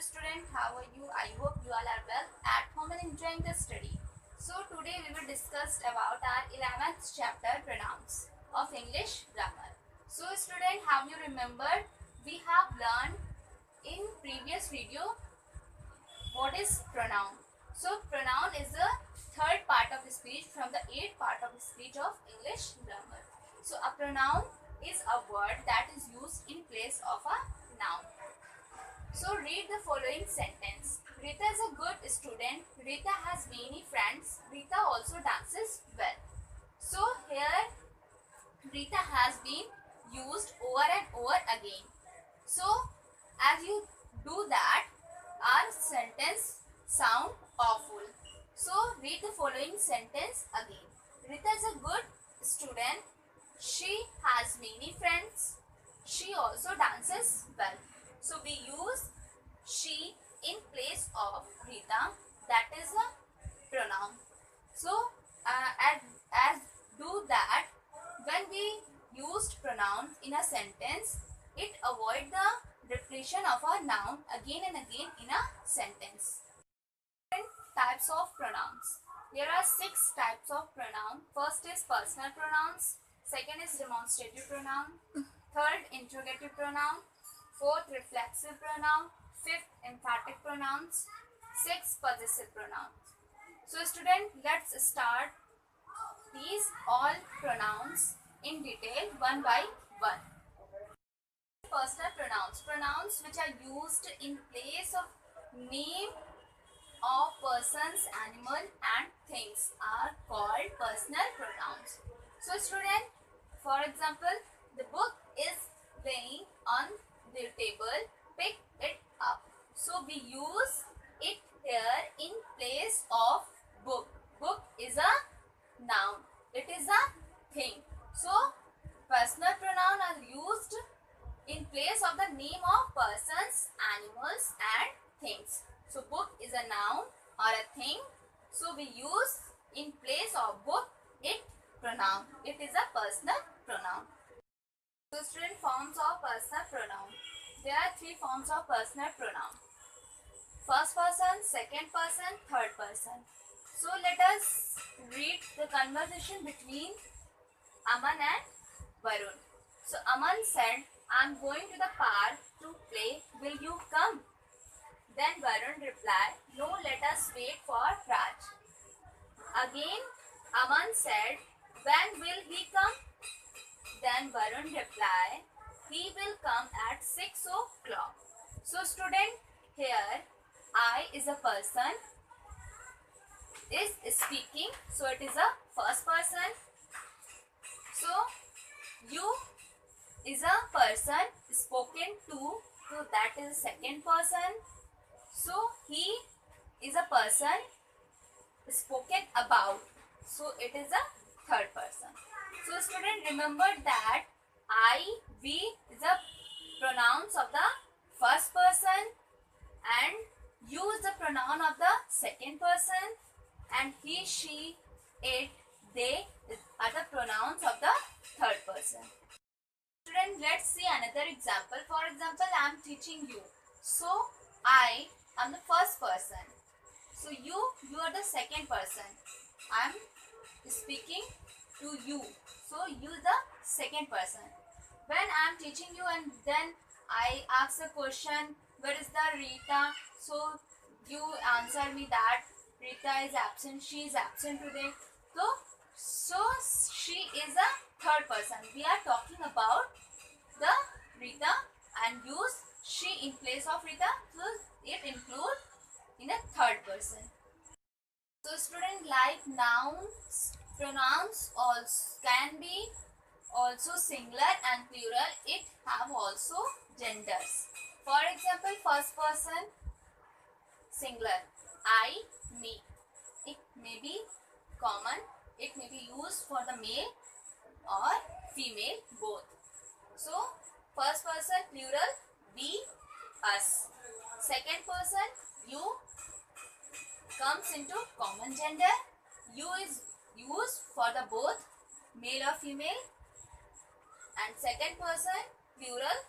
student, how are you? I hope you all are well at home and enjoying the study. So today we will discuss about our 11th chapter, pronouns of English grammar. So student, have you remembered we have learned in previous video what is pronoun. So pronoun is the third part of speech from the 8th part of speech of English grammar. So a pronoun is a word that is used in place of a noun. So read the following sentence. Rita is a good student. Rita has many friends. Rita also dances well. So here Rita has been used over and over again. So as you do that, our sentence sound awful. So read the following sentence again. Rita is a good student. She has many friends. She also dances well. So we use she in place of Rita. That is a pronoun. So as do that, when we used pronouns in a sentence, it avoid the repetition of a noun again and again in a sentence. Different types of pronouns. There are 6 types of pronoun. First is personal pronouns. Second is demonstrative pronoun. Third, interrogative pronoun. Fourth, reflexive pronoun. Fifth, emphatic pronouns. Sixth, possessive pronouns. So student, let's start these all pronouns in detail one by one. Personal pronouns. Pronouns which are used in place of name of persons, animal and things are called personal pronouns. So student, for example, the book is laying on the table, pick it up. So we use it here in place of book. Book is a noun. It is a thing. So personal pronoun are used in place of the name of persons, animals and things. So book is a noun or a thing. So we use in place of book it pronoun. It is a personal pronoun. So student, forms of personal pronoun. There are 3 forms of personal pronoun. First person, second person, third person. So let us read the conversation between Aman and Varun. So Aman said, I am going to the park to play. Will you come? Then Varun replied, no, let us wait for Raj. Again Aman said, when will he come? Then Varun replied, he will come at 6 o'clock. So student, here I is a person is speaking. So it is a first person. So you is a person spoken to. So that is second person. So he is a person spoken about. So it is a third person. So student, remember that I, we is a pronouns of the first person and you is the pronoun of the second person and he, she, it, they are the pronouns of the third person. Student, let's see another example. For example, I am teaching you. So I am the first person. So you are the second person. I am speaking to you. So you the second person. When I am teaching you and then I ask a question, where is the Rita? So you answer me that Rita is absent, she is absent today. So she is a third person. We are talking about the Rita and use she in place of Rita. So it includes in a third person. So student, like nouns, pronouns also can be also singular and plural. It have also genders. For example, first person singular, I, me. It may be common. It may be used for the male or female both. So first person plural, we, us. Second person, you, comes into common gender. You is used for the both male or female. And second person plural,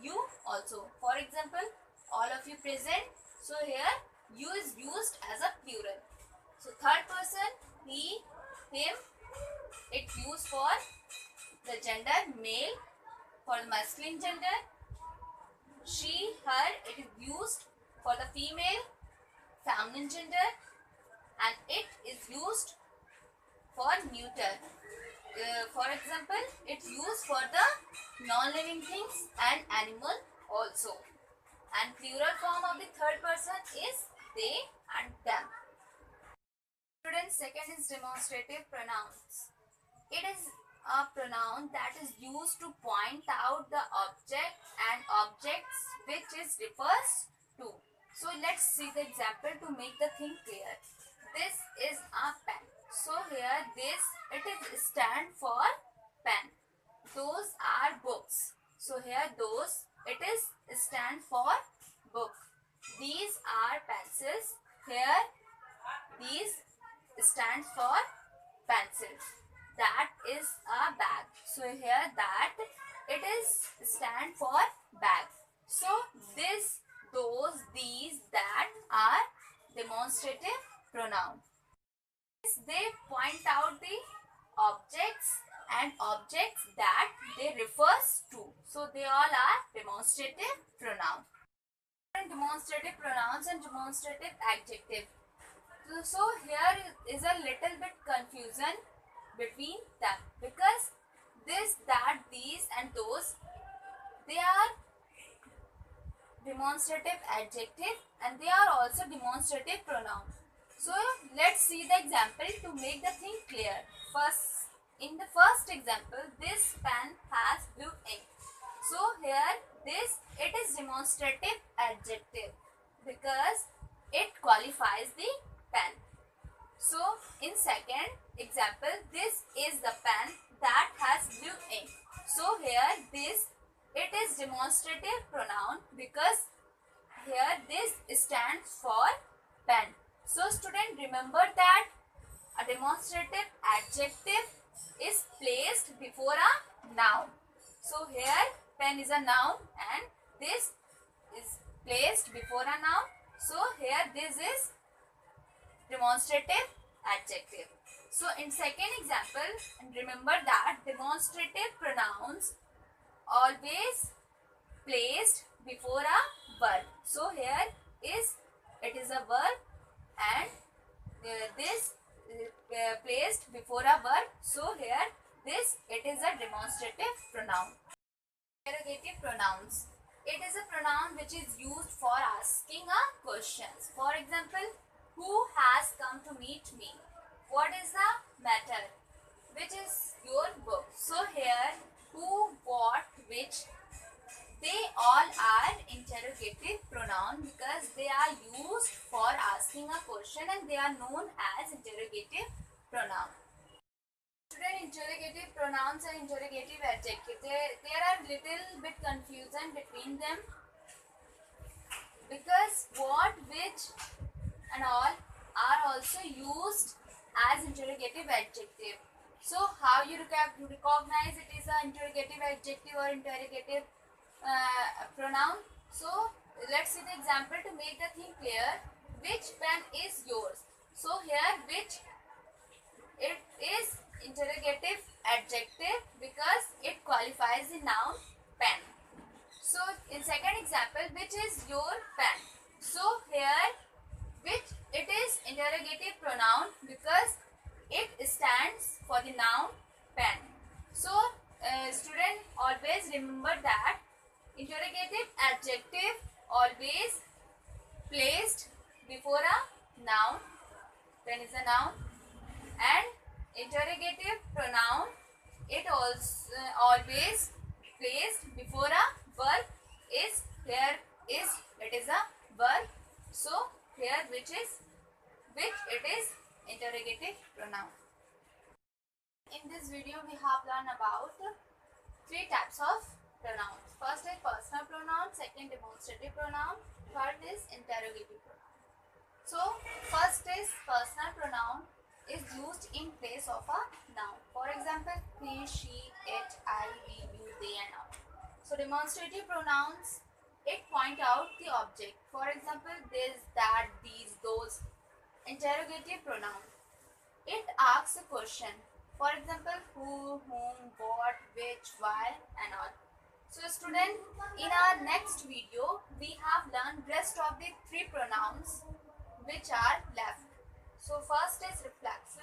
you also. For example, all of you present, So here you is used as a plural. So third person, he, him, it used for the gender male. For the masculine gender, she, her, it is used for the female feminine gender, and it is used for neuter. For example, it's used for the non-living things and animal also. And plural form of the third person is they and them. Students, second is demonstrative pronouns. It is a pronoun that is used to point out the object and objects which it refers to. So let's see the example to make the thing clear. This is a pen. So here this, it is stand for pen. Those are books. So here those, it is stand for book. These are pencils. Here these stands for pencils. That is a bag. So here that, it is stand for bag. So this, those, these, that are demonstrative pronoun. They point out the objects and objects that they refers to. So they all are demonstrative pronoun. Demonstrative pronouns and demonstrative adjective. So here is a little bit confusion between them, because this, that, these and those, they are demonstrative adjective and they are also demonstrative pronoun. So let's see the example to make the thing clear. First, in the first example, this pen has blue ink. So here this, it is demonstrative adjective because it qualifies the pen. So in second example, this is the pen that has blue ink. So here this, it is demonstrative pronoun because here this stands for pen. So student, remember that a demonstrative adjective is placed before a noun. So here pen is a noun and this is placed before a noun. So here this is demonstrative adjective. So in second example, remember that demonstrative pronouns always placed before a verb. So here is, it is a verb and this placed before a verb. So here this, it is a demonstrative pronoun. Interrogative pronouns. It is a pronoun which is used for asking a questions. For example, who has come to meet me? What is the matter? Which is your book? So here, who, what, which, they all are interrogative pronoun because they are used for asking a question and they are known as interrogative pronoun. Student, interrogative pronouns and interrogative adjectives, there are little bit confusion between them because what, which and all are also used as interrogative adjective. So how you recognize it is an interrogative adjective or interrogative pronoun? So let's see the example to make the thing clear. Which pen is yours? So here which, it is interrogative adjective because it qualifies the noun pen. So in second example, which is your pen? So here which, it is interrogative pronoun because it stands for the noun pen. So student, always remember that interrogative adjective always placed before a noun, pen is a noun, and interrogative pronoun, it also always placed before a verb, is here is, it is a verb. So here which is, which, it is interrogative pronoun. In this video we have learned about three types of pronouns. First is personal pronoun, second demonstrative pronoun, third is interrogative pronoun. So first is personal pronoun is used in place of a noun. For example, he, she, it, I, we, you, they and all. So demonstrative pronouns, It point out the object. For example, this, that, these, those. Interrogative pronoun. It asks a question. For example, who, whom, what, which, why, and all. So student, in our next video, we have learned rest of the three pronouns which are left. So first is reflex.